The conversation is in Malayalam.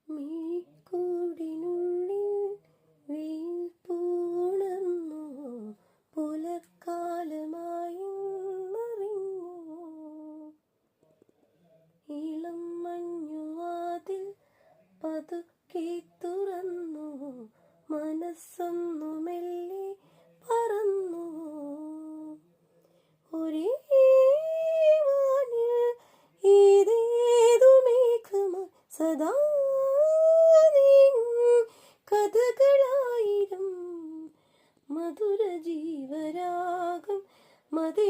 മീക്കൂടിനുള്ളിൽ വെയിൽ പൂണർന്നു പുലർക്കാലമായി മറിഞ്ഞു. ഇളം മഞ്ഞുവാതിൽ പതുക്കെ തുറന്നു, മനസ്സൊന്നു മെല്ലെ പറന്നു. ഒരേ വാനിൽ ഏതേതു മേഘമായി സദാ കഥകളായിരം മധുര ജീവരാഗം മതി